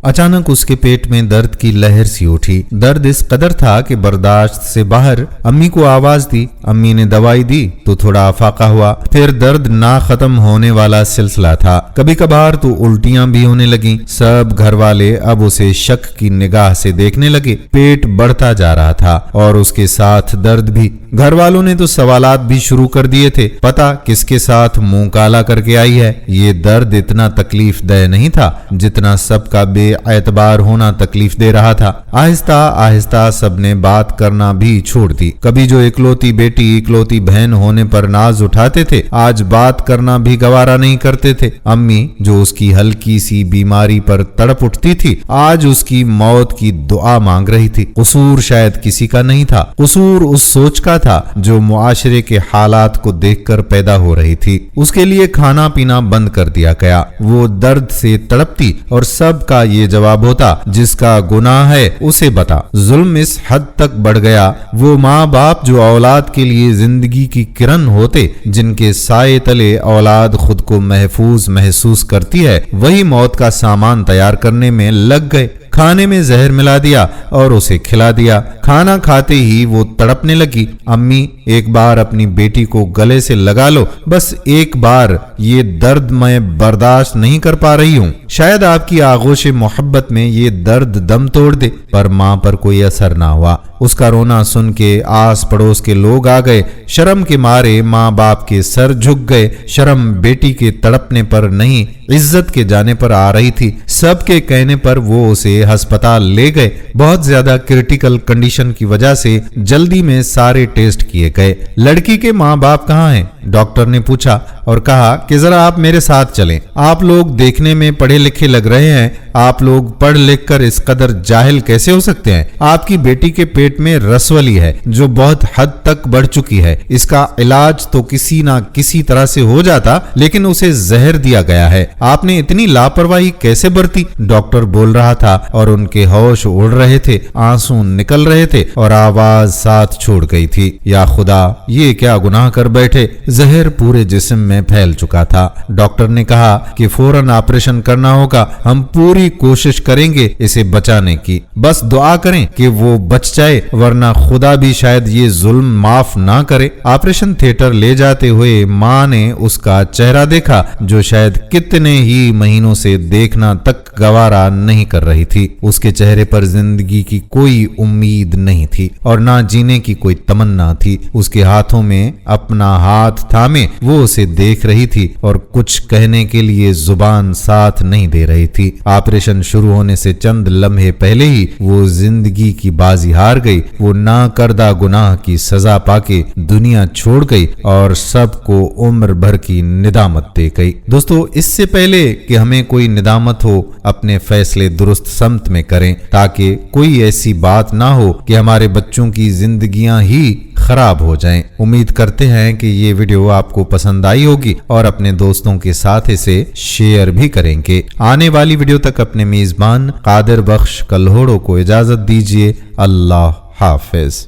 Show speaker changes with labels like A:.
A: अचानक उसके पेट में दर्द की लहर सी उठी। दर्द इस कदर था कि बर्दाश्त से बाहर। अम्मी को आवाज दी, अम्मी ने दवाई दी तो थोड़ा अफाका हुआ। फिर दर्द ना खत्म होने वाला सिलसिला था। कभी कभार तो उल्टियां भी होने लगी। सब घर वाले अब उसे शक की निगाह से देखने लगे। पेट बढ़ता जा रहा था और उसके साथ दर्द भी। घर वालों ने तो सवालात भी शुरू कर दिए थे, पता किसके साथ मुंह काला करके आई है। ये दर्द इतना तकलीफ दह नहीं था जितना सबका बेएतबार होना तकलीफ दे रहा था। आहिस्ता आहिस्ता सबने बात करना भी छोड़ दी। कभी जो इकलौती बेटी इकलौती बहन होने पर नाज उठाते थे, आज बात करना भी गवारा नहीं करते थे। अम्मी जो उसकी हल्की सी बीमारी पर तड़प उठती थी, आज उसकी मौत की दुआ मांग रही थी। कसूर शायद किसी का नहीं था, कसूर उस सोच का था जो मुआशरे के हालात को देखकर पैदा हो रही थी। उसके लिए खाना पीना बंद कर दिया गया। वो दर्द से तड़पती और सबका ये जवाब होता, जिसका गुनाह है उसे बता। जुल्म इस हद तक बढ़ गया, वो माँ बाप जो औलाद के लिए जिंदगी की किरण होते, जिनके साए तले औलाद खुद को महफूज महसूस करती है, वही मौत का सामान तैयार करने में लग गए। खाने में जहर मिला दिया और उसे खिला दिया। खाना खाते ही वो तड़पने लगी, अम्मी एक बार अपनी बेटी को गले से लगा लो, बस एक बार, ये दर्द मैं बर्दाश्त नहीं कर पा रही हूँ। शायद आपकी आगोश मोहब्बत में ये दर्द दम तोड़ दे, पर माँ पर कोई असर ना हुआ। उसका रोना सुन के आस पड़ोस के लोग आ गए। शर्म के मारे माँ बाप के सर झुक गए। शर्म बेटी के तड़पने पर नहीं, इज्जत के जाने पर आ रही थी। सबके कहने पर वो उसे अस्पताल ले गए। बहुत ज्यादा क्रिटिकल कंडीशन की वजह से जल्दी में सारे टेस्ट किए गए। लड़की के माँ बाप कहाँ हैं? डॉक्टर ने पूछा और कहा कि जरा आप मेरे साथ चलें। आप लोग देखने में पढ़े लिखे लग रहे हैं, आप लोग पढ़ लिख कर इस कदर जाहिल कैसे हो सकते हैं? आपकी बेटी के पेट में रसवली है जो बहुत हद तक बढ़ चुकी है। इसका इलाज तो किसी ना किसी तरह से हो जाता, लेकिन उसे जहर दिया गया है। आपने इतनी लापरवाही कैसे बरती? डॉक्टर बोल रहा था और उनके होश उड़ रहे थे, आंसू निकल रहे थे और आवाज साथ छोड़ गई थी। या खुदा, ये क्या गुनाह कर बैठे? जहर पूरे जिस्म में फैल चुका था। डॉक्टर ने कहा कि फौरन ऑपरेशन करना होगा। हम पूरी कोशिश करेंगे इसे बचाने की, बस दुआ करें कि वो बच जाए, वरना खुदा भी शायद ये जुल्म माफ ना करे। ऑपरेशन थिएटर ले जाते हुए माँ ने उसका चेहरा देखा जो शायद कितने ही महीनों से देखना तक गवारा नहीं कर रही थी। उसके चेहरे पर जिंदगी की कोई उम्मीद नहीं थी और ना जीने की कोई तमन्ना थी। उसके हाथों में अपना हाथ थामे वो उसे देख रही थी और कुछ कहने के लिए जुबान साथ नहीं दे रही थी। ऑपरेशन शुरू होने से चंद लम्हे पहले ही वो जिंदगी की बाजी हार गई। वो ना करदा गुनाह की सजा पाके दुनिया छोड़ गई और सबको उम्र भर की निदामत दे गई। दोस्तों, इससे पहले कि हमें कोई निदामत हो, अपने फैसले दुरुस्त समत में करें ताकि कोई ऐसी बात ना हो कि हमारे बच्चों की जिंदगियां ही खराब हो जाएं। उम्मीद करते हैं कि ये वीडियो आपको पसंद आई होगी और अपने दोस्तों के साथ इसे शेयर भी करेंगे। आने वाली वीडियो तक अपने मेजबान कादिर बख्श कल्होड़ो को इजाजत दीजिए। अल्लाह हाफिज।